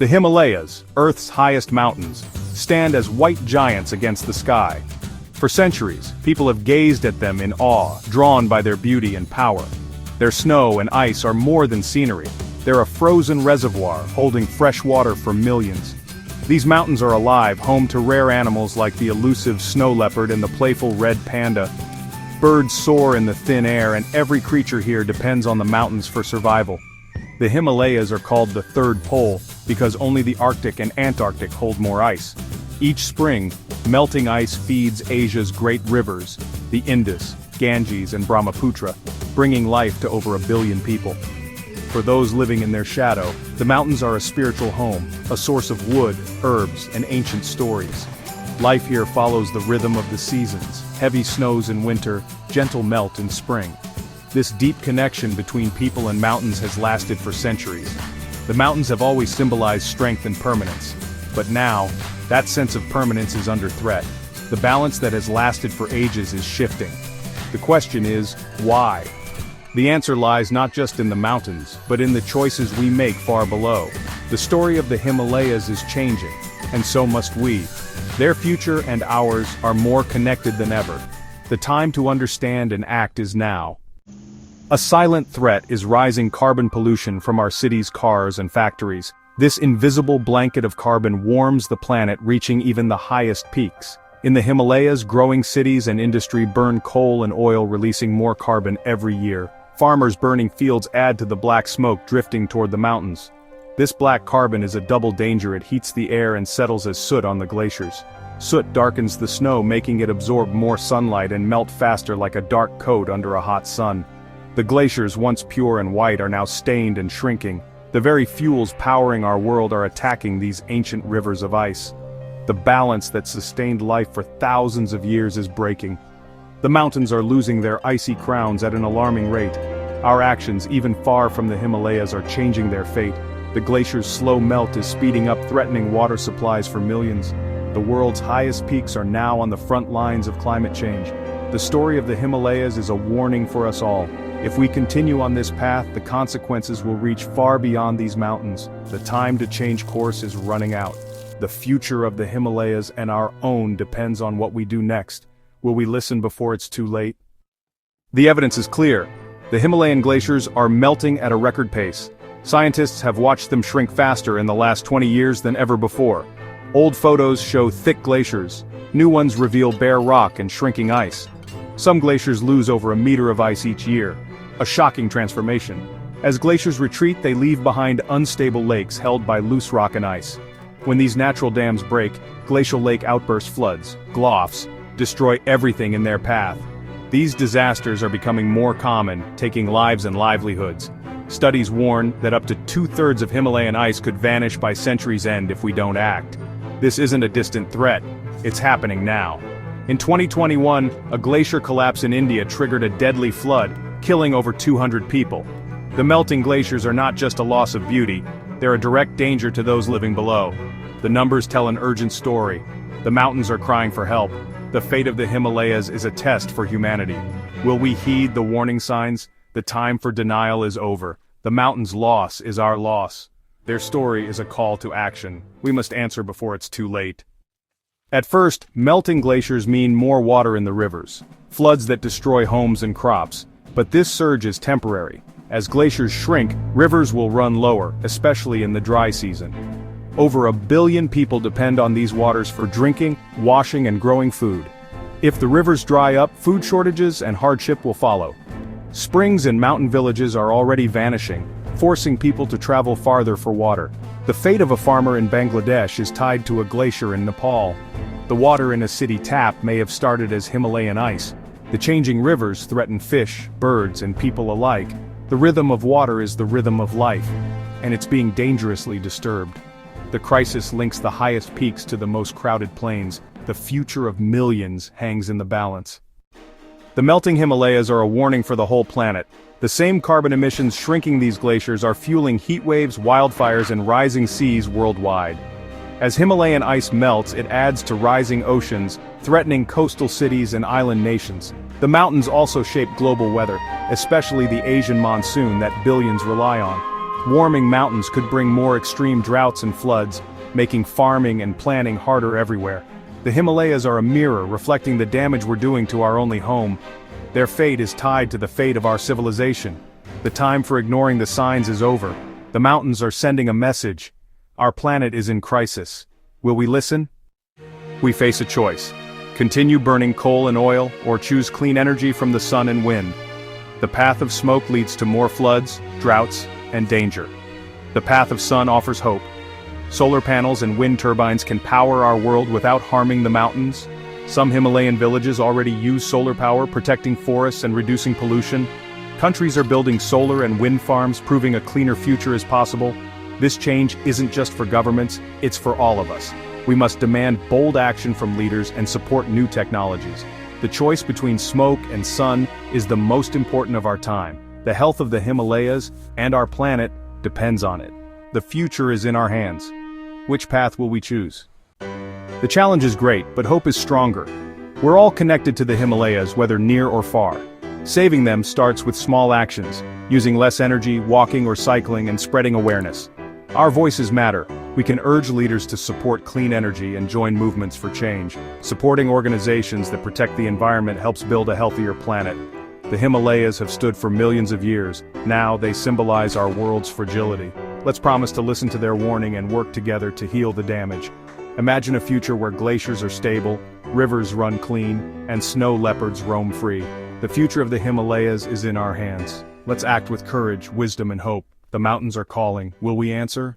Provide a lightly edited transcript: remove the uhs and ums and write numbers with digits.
The Himalayas, Earth's highest mountains, stand as white giants against the sky. For centuries, people have gazed at them in awe, drawn by their beauty and power. Their snow and ice are more than scenery. They're a frozen reservoir holding fresh water for millions. These mountains are alive, home to rare animals like the elusive snow leopard and the playful red panda. Birds soar in the thin air, and every creature here depends on the mountains for survival. The Himalayas are called the third pole because only the Arctic and Antarctic hold more ice. Each spring, melting ice feeds Asia's great rivers, the Indus, Ganges and Brahmaputra, bringing life to over 1 billion people. For those living in their shadow, the mountains are a spiritual home, a source of wood, herbs, and ancient stories. Life here follows the rhythm of the seasons, heavy snows in winter, gentle melt in spring. This deep connection between people and mountains has lasted for centuries. The mountains have always symbolized strength and permanence. But now, that sense of permanence is under threat. The balance that has lasted for ages is shifting. The question is, why? The answer lies not just in the mountains, but in the choices we make far below. The story of the Himalayas is changing, and so must we. Their future and ours are more connected than ever. The time to understand and act is now. A silent threat is rising carbon pollution from our cities' cars and factories. This invisible blanket of carbon warms the planet, reaching even the highest peaks. In the Himalayas, growing cities and industry burn coal and oil, releasing more carbon every year. Farmers burning fields add to the black smoke drifting toward the mountains. This black carbon is a double danger. It heats the air and settles as soot on the glaciers. Soot darkens the snow, making it absorb more sunlight and melt faster like a dark coat under a hot sun. The glaciers, once pure and white, are now stained and shrinking. The very fuels powering our world are attacking these ancient rivers of ice. The balance that sustained life for thousands of years is breaking. The mountains are losing their icy crowns at an alarming rate. Our actions, even far from the Himalayas, are changing their fate. The glacier's slow melt is speeding up, threatening water supplies for millions. The world's highest peaks are now on the front lines of climate change. The story of the Himalayas is a warning for us all. If we continue on this path, the consequences will reach far beyond these mountains. The time to change course is running out. The future of the Himalayas and our own depends on what we do next. Will we listen before it's too late? The evidence is clear. The Himalayan glaciers are melting at a record pace. Scientists have watched them shrink faster in the last 20 years than ever before. Old photos show thick glaciers. New ones reveal bare rock and shrinking ice. Some glaciers lose over 1 meter of ice each year. A shocking transformation. As glaciers retreat, they leave behind unstable lakes held by loose rock and ice. When these natural dams break, glacial lake outburst floods, GLOFs, destroy everything in their path. These disasters are becoming more common, taking lives and livelihoods. Studies warn that up to 2/3 of Himalayan ice could vanish by century's end if we don't act. This isn't a distant threat, it's happening now. In 2021, a glacier collapse in India triggered a deadly flood, killing over 200 people. The melting glaciers are not just a loss of beauty, they're a direct danger to those living below. The numbers tell an urgent story. The mountains are crying for help. The fate of the Himalayas is a test for humanity. Will we heed the warning signs? The time for denial is over. The mountains' loss is our loss. Their story is a call to action. We must answer before it's too late. At first, melting glaciers mean more water in the rivers, floods that destroy homes and crops. But this surge is temporary. As glaciers shrink, rivers will run lower, especially in the dry season. Over 1 billion people depend on these waters for drinking, washing, and growing food. If the rivers dry up, food shortages and hardship will follow. Springs in mountain villages are already vanishing, forcing people to travel farther for water. The fate of a farmer in Bangladesh is tied to a glacier in Nepal. The water in a city tap may have started as Himalayan ice. The changing rivers threaten fish, birds, and people alike. The rhythm of water is the rhythm of life, and it's being dangerously disturbed. The crisis links the highest peaks to the most crowded plains. The future of millions hangs in the balance. The melting Himalayas are a warning for the whole planet. The same carbon emissions shrinking these glaciers are fueling heat waves, wildfires, and rising seas worldwide. As Himalayan ice melts, it adds to rising oceans, threatening coastal cities and island nations. The mountains also shape global weather, especially the Asian monsoon that billions rely on. Warming mountains could bring more extreme droughts and floods, making farming and planting harder everywhere. The Himalayas are a mirror reflecting the damage we're doing to our only home. Their fate is tied to the fate of our civilization. The time for ignoring the signs is over. The mountains are sending a message. Our planet is in crisis. Will we listen? We face a choice. Continue burning coal and oil, or choose clean energy from the sun and wind. The path of smoke leads to more floods, droughts, and danger. The path of sun offers hope. Solar panels and wind turbines can power our world without harming the mountains. Some Himalayan villages already use solar power, protecting forests and reducing pollution. Countries are building solar and wind farms, proving a cleaner future is possible. This change isn't just for governments, it's for all of us. We must demand bold action from leaders and support new technologies. The choice between smoke and sun is the most important of our time. The health of the Himalayas and our planet depends on it. The future is in our hands. Which path will we choose? The challenge is great, but hope is stronger. We're all connected to the Himalayas, whether near or far. Saving them starts with small actions, using less energy, walking or cycling, and spreading awareness. Our voices matter. We can urge leaders to support clean energy and join movements for change. Supporting organizations that protect the environment helps build a healthier planet. The Himalayas have stood for millions of years. Now they symbolize our world's fragility. Let's promise to listen to their warning and work together to heal the damage. Imagine a future where glaciers are stable, rivers run clean, and snow leopards roam free. The future of the Himalayas is in our hands. Let's act with courage, wisdom, and hope. The mountains are calling. Will we answer?